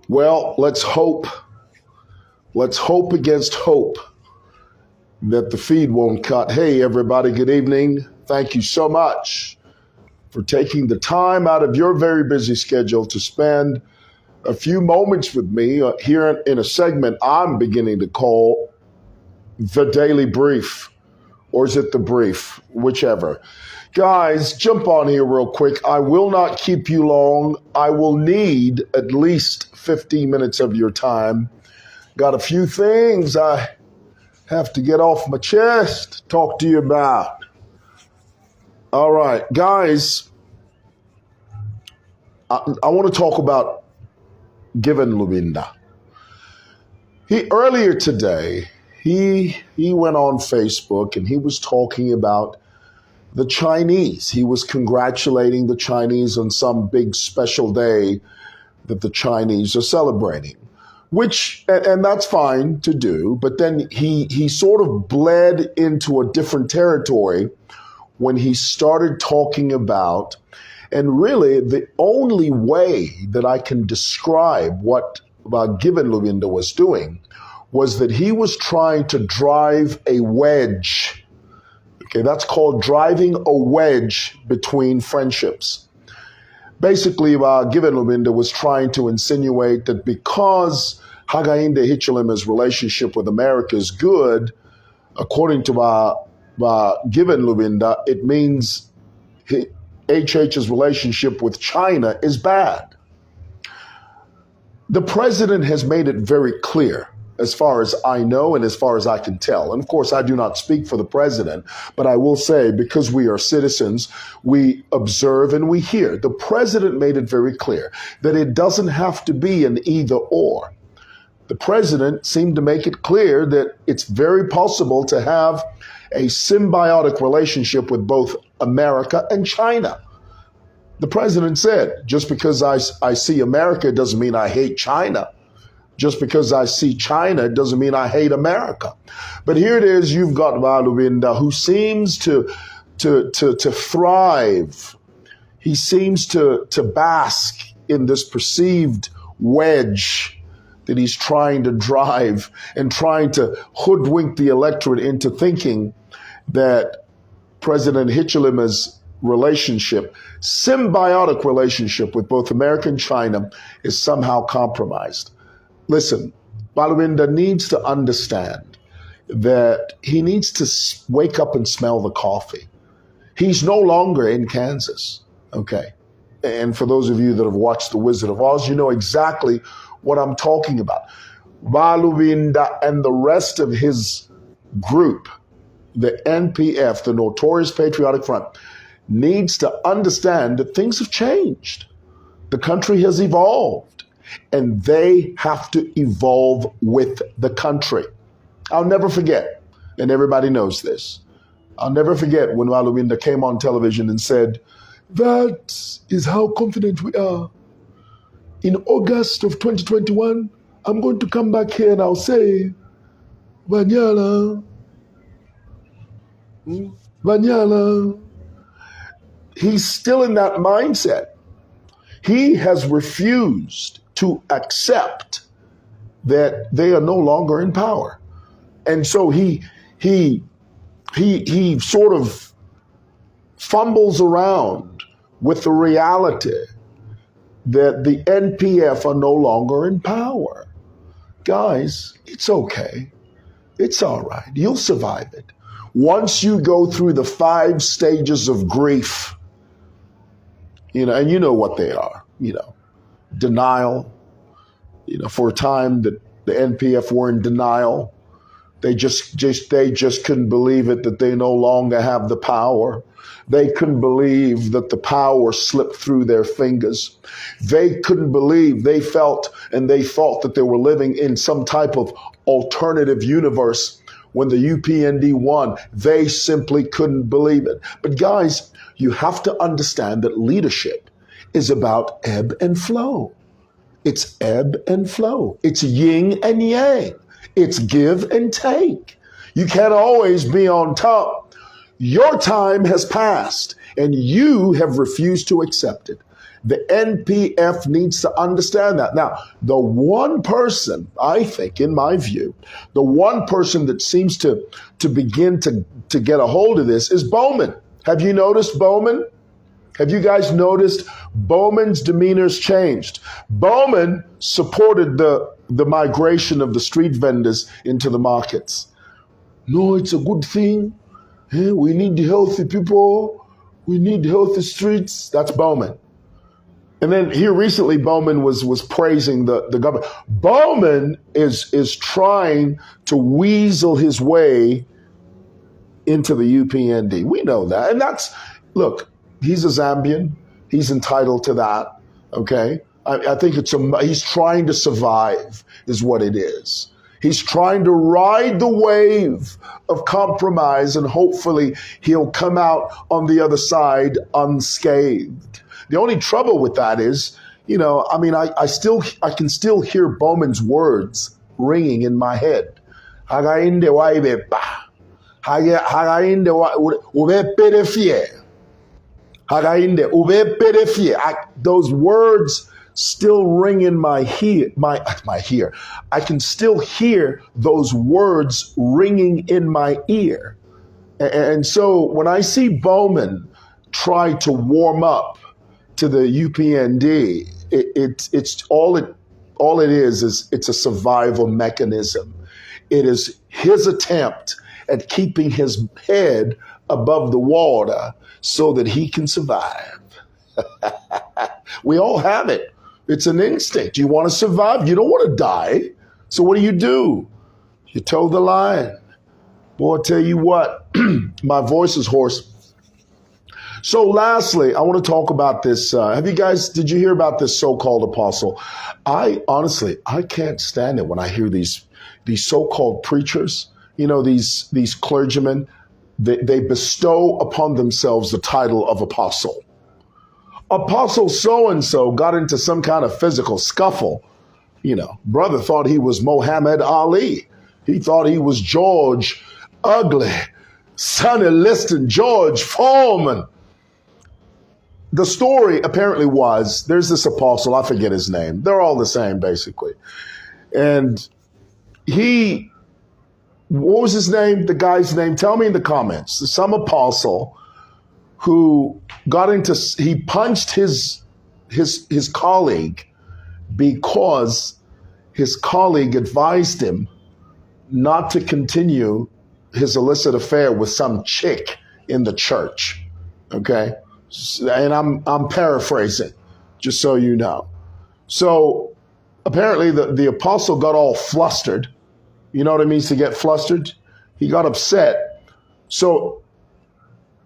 Well, let's hope. Let's hope against hope that the feed won't cut. Hey, everybody, good evening. Thank you so much for taking the time out of your very busy schedule to spend a few moments with me here in a segment I'm beginning to call the Daily Brief. Or is it the brief? Whichever. Guys, jump on here real quick. I will not keep you long. I will need at least 15 minutes of your time. Got a few things I have to get off my chest, talk to you about. All right, guys, I want to talk about giving lubinda. Earlier today, he went on Facebook and he was talking about the Chinese. He was congratulating the Chinese on some big special day that the Chinese are celebrating, and that's fine to do. But then he sort of bled into a different territory when he started talking about, and really the only way that I can describe what Given Lubinda was doing was that he was trying to drive a wedge. Okay, that's called driving a wedge between friendships. Basically, Given Lubinda was trying to insinuate that because Hagainde Hichilema's relationship with America is good, according to Given Lubinda, it means HH's relationship with China is bad. The president has made it very clear, as far as I know and as far as I can tell. And of course, I do not speak for the president, but I will say, because we are citizens, we observe and we hear. The president made it very clear that it doesn't have to be an either or. The president seemed to make it clear that it's very possible to have a symbiotic relationship with both America and China. The president said, just because I see America doesn't mean I hate China. Just because I see China doesn't mean I hate America. But here it is, you've got Lubinda, who seems to thrive. He seems to bask in this perceived wedge that he's trying to drive and trying to hoodwink the electorate into thinking that President Hichilema's relationship, symbiotic relationship with both America and China, is somehow compromised. Listen, Lubinda needs to understand that he needs to wake up and smell the coffee. He's no longer in Kansas, okay? And for those of you that have watched The Wizard of Oz, you know exactly what I'm talking about. Lubinda and the rest of his group, the NPF, the Notorious Patriotic Front, needs to understand that things have changed. The country has evolved, and they have to evolve with the country. I'll never forget, and everybody knows this, I'll never forget when Lubinda came on television and said, "That is how confident we are. In August of 2021, I'm going to come back here and I'll say, Banyala, Banyala." He's still in that mindset. He has refused to accept that they are no longer in power. And so he sort of fumbles around with the reality that the NPF are no longer in power. Guys, it's okay. It's all right. You'll survive it. Once you go through the 5 stages of grief, and you know what they are, denial, for a time that the NPF were in denial. They just couldn't believe it, that they no longer have the power. They couldn't believe that the power slipped through their fingers. They couldn't believe, they felt and they thought that they were living in some type of alternative universe when the UPND won. They simply couldn't believe it. But guys, you have to understand that leadership is about ebb and flow. It's ebb and flow. It's yin and yang. It's give and take. You can't always be on top. Your time has passed and you have refused to accept it. The NPF needs to understand that. Now, the one person, I think, in my view, the one person that seems to begin to get a hold of this is Bowman. Have you noticed Bowman? Have you guys noticed Bowman's demeanor's changed? Bowman supported the migration of the street vendors into the markets. No, it's a good thing. We need healthy people. We need healthy streets. That's Bowman. And then here recently, Bowman was praising the government. Bowman is trying to weasel his way into the UPND. We know that. And look, he's a Zambian. He's entitled to that. Okay. I think he's trying to survive is what it is. He's trying to ride the wave of compromise, and hopefully he'll come out on the other side unscathed. The only trouble with that is, I can still hear Bowman's words ringing in my head. Those words still ring in my ear. I can still hear those words ringing in my ear. And so when I see Bowman try to warm up to the UPND, it's all it is it's a survival mechanism. It is his attempt at keeping his head above the water so that he can survive. We all have it. It's an instinct. You want to survive. You don't want to die. So what do? You toe the line. Boy, I tell you what, my voice is hoarse. So lastly, I want to talk about this. Did you hear about this so-called apostle? I can't stand it when I hear these so-called preachers, these clergymen, they bestow upon themselves the title of apostle. Apostle so-and-so got into some kind of physical scuffle. Brother thought he was Muhammad Ali. He thought he was George Ugly, Sonny Liston, George Foreman. The story apparently was, there's this apostle, I forget his name. They're all the same, basically. And what was his name? The guy's name? Tell me in the comments. Some apostle who he punched his colleague because his colleague advised him not to continue his illicit affair with some chick in the church. Okay? And I'm paraphrasing, just so you know. So apparently the apostle got all flustered. You know what it means to get flustered? He got upset. So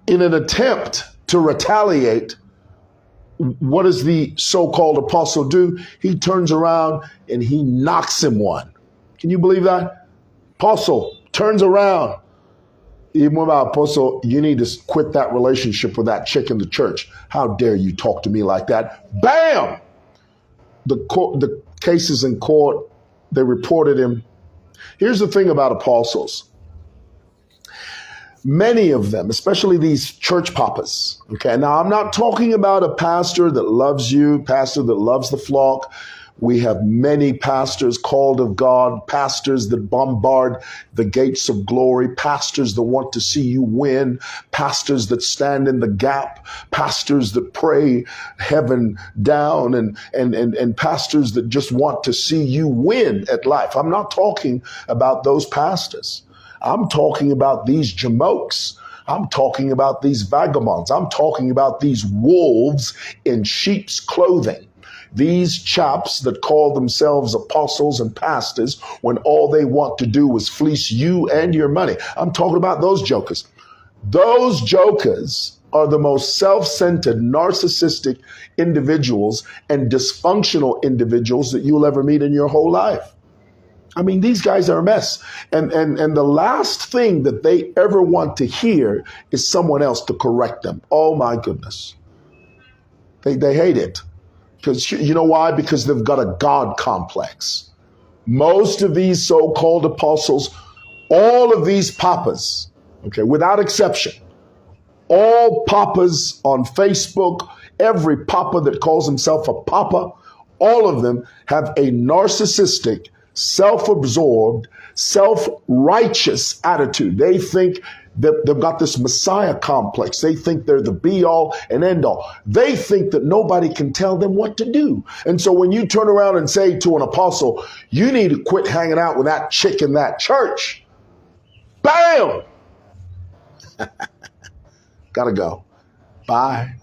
in an attempt to retaliate, what does the so-called apostle do? He turns around and he knocks him one. Can you believe that? Apostle turns around. Apostle, you need to quit that relationship with that chick in the church. How dare you talk to me like that? Bam! The case is in court. They reported him. Here's the thing about apostles. Many of them, especially these church papas, okay? Now, I'm not talking about a pastor that loves you, pastor that loves the flock. We have many pastors called of God, pastors that bombard the gates of glory, pastors that want to see you win, pastors that stand in the gap, pastors that pray heaven down, and pastors that just want to see you win at life. I'm not talking about those pastors. I'm talking about these jamokes. I'm talking about these vagabonds. I'm talking about these wolves in sheep's clothing. These chaps that call themselves apostles and pastors when all they want to do is fleece you and your money. I'm talking about those jokers. Those jokers are the most self-centered, narcissistic individuals and dysfunctional individuals that you'll ever meet in your whole life. I mean, these guys are a mess. And the last thing that they ever want to hear is someone else to correct them. Oh, my goodness. They hate it. Because you know why? Because they've got a God complex. Most of these so-called apostles, all of these papas, okay, without exception, all papas on Facebook, every papa that calls himself a papa, all of them have a narcissistic, self-absorbed, self-righteous attitude. They think that they've got this Messiah complex. They think they're the be all and end all. They think that nobody can tell them what to do. And so when you turn around and say to an apostle, you need to quit hanging out with that chick in that church, bam! Gotta go. Bye.